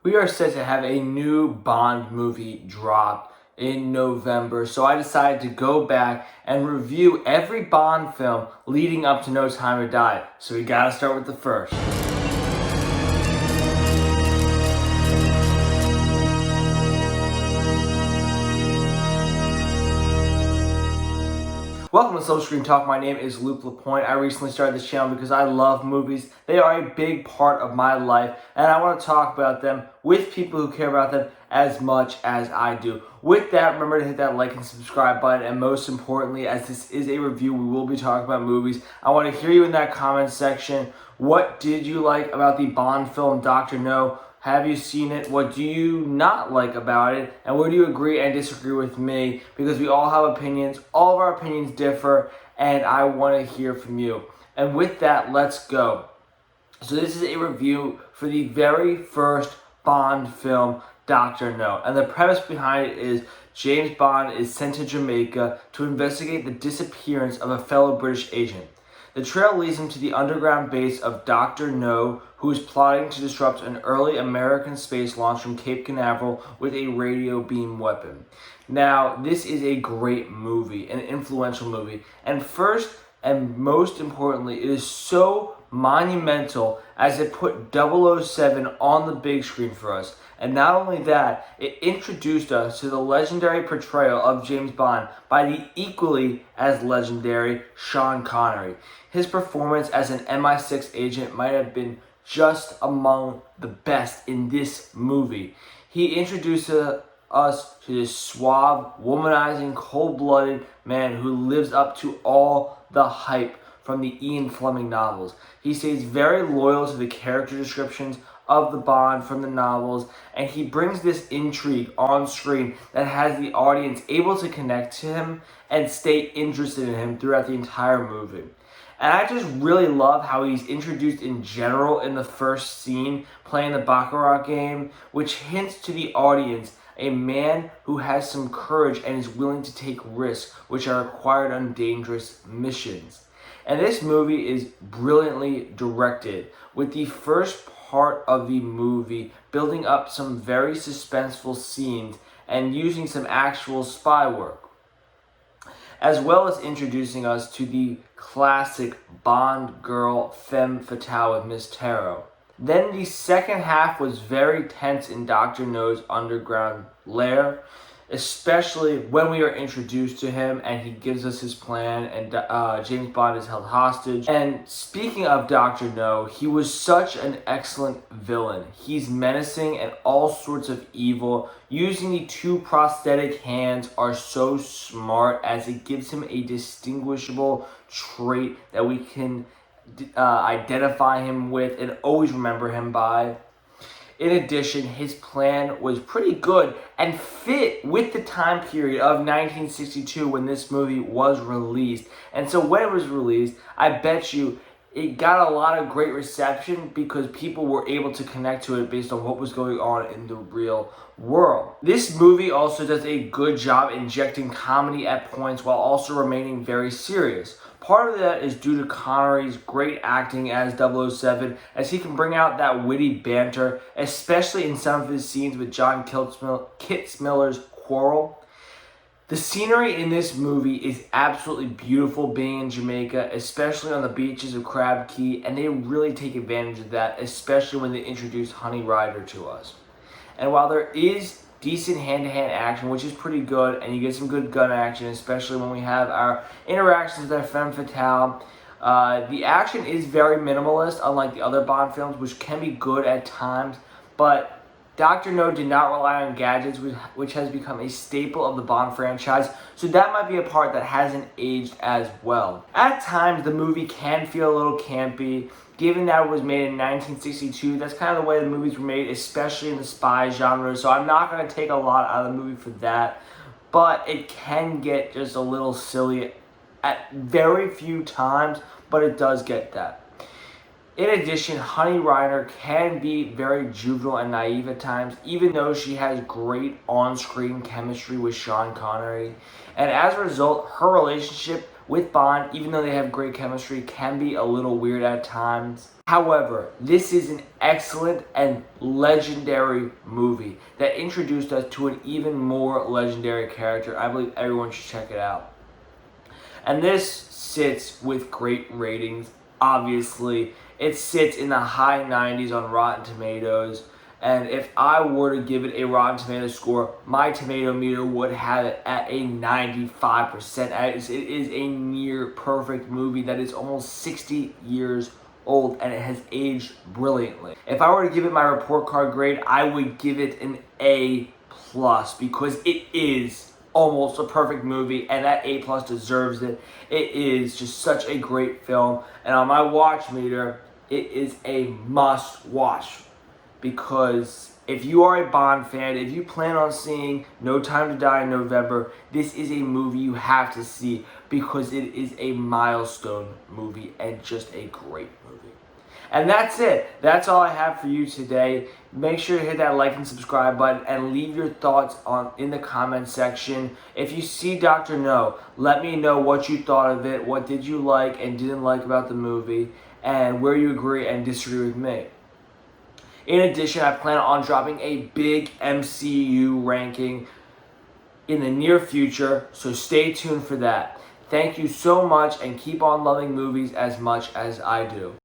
We are set to have a new Bond movie drop in November, so I decided to go back and review every Bond film leading up to No Time to Die. So we gotta start with the first. Welcome to Social Screen Talk. My name is Luke Lapointe. I recently started this channel because I love movies. They are a big part of my life, and I want to talk about them with people who care about them as much as I do. With that, remember to hit that like and subscribe button, and most importantly, as this is a review, we will be talking about movies. I want to hear you in that comment section. What did you like about the Bond film Dr. No? Have you seen it? What do you not like about it? And where do you agree and disagree with me? Because we all have opinions. All of our opinions differ, and I want to hear from you. And with that, let's go. So this is a review for the very first Bond film, Dr. No. And the premise behind it is James Bond is sent to Jamaica to investigate the disappearance of a fellow British agent. The trail leads him to the underground base of Dr. No, who is plotting to disrupt an early American space launch from Cape Canaveral with a radio beam weapon. Now, this is a great movie, an influential movie, and first and most importantly, it is so monumental as it put 007 on the big screen for us. And not only that, it introduced us to the legendary portrayal of James Bond by the equally as legendary Sean Connery. His performance as an MI6 agent might have been just among the best in this movie. He introduced us to this suave, womanizing, cold-blooded man who lives up to all the hype from the Ian Fleming novels. He stays very loyal to the character descriptions of the Bond from the novels, and he brings this intrigue on screen that has the audience able to connect to him and stay interested in him throughout the entire movie. And I just really love how he's introduced in general in the first scene, playing the Baccarat game, which hints to the audience a man who has some courage and is willing to take risks which are required on dangerous missions. And this movie is brilliantly directed, with the first part of the movie building up some very suspenseful scenes and using some actual spy work, as well as introducing us to the classic Bond girl femme fatale with Miss Tarot. Then the second half was very tense in Dr. No's underground lair, especially when we are introduced to him and he gives us his plan and James Bond is held hostage. And speaking of Dr. No, he was such an excellent villain. He's menacing and all sorts of evil. Using the two prosthetic hands are so smart as it gives him a distinguishable trait that we can identify him with and always remember him by. In addition, his plan was pretty good and fit with the time period of 1962 when this movie was released. And so when it was released, I bet you it got a lot of great reception because people were able to connect to it based on what was going on in the real world. This movie also does a good job injecting comedy at points while also remaining very serious. Part of that is due to Connery's great acting as 007, as he can bring out that witty banter, especially in some of his scenes with John Kitzmiller's quarrel. The scenery in this movie is absolutely beautiful, being in Jamaica, especially on the beaches of Crab Key, and they really take advantage of that, especially when they introduce Honey Rider to us. And while there is decent hand-to-hand action, which is pretty good, and you get some good gun action, especially when we have our interactions with our femme fatale. The action is very minimalist, unlike the other Bond films, which can be good at times, but Dr. No did not rely on gadgets, which has become a staple of the Bond franchise, so that might be a part that hasn't aged as well. At times, the movie can feel a little campy, given that it was made in 1962. That's kind of the way the movies were made, especially in the spy genre, so I'm not going to take a lot out of the movie for that, but it can get just a little silly at very few times, but it does get that. In addition, Honey Rider can be very juvenile and naive at times, even though she has great on-screen chemistry with Sean Connery. And as a result, her relationship with Bond, even though they have great chemistry, can be a little weird at times. However, this is an excellent and legendary movie that introduced us to an even more legendary character. I believe everyone should check it out. And this sits with great ratings. Obviously, it sits in the high 90s on Rotten Tomatoes. And if I were to give it a Rotten Tomatoes score, my tomato meter would have it at a 95%. It is a near perfect movie that is almost 60 years old, and it has aged brilliantly. If I were to give it my report card grade, I would give it an A+, because it is almost a perfect movie, and that A+ deserves it. It is just such a great film, and on my watch meter, it is a must watch. Because if you are a Bond fan, if you plan on seeing No Time to Die in November, this is a movie you have to see, because it is a milestone movie and just a great movie. And that's it. That's all I have for you today. Make sure to hit that like and subscribe button and leave your thoughts in the comment section. If you see Dr. No, let me know what you thought of it, what did you like and didn't like about the movie, and where you agree and disagree with me. In addition, I plan on dropping a big MCU ranking in the near future, so stay tuned for that. Thank you so much, and keep on loving movies as much as I do.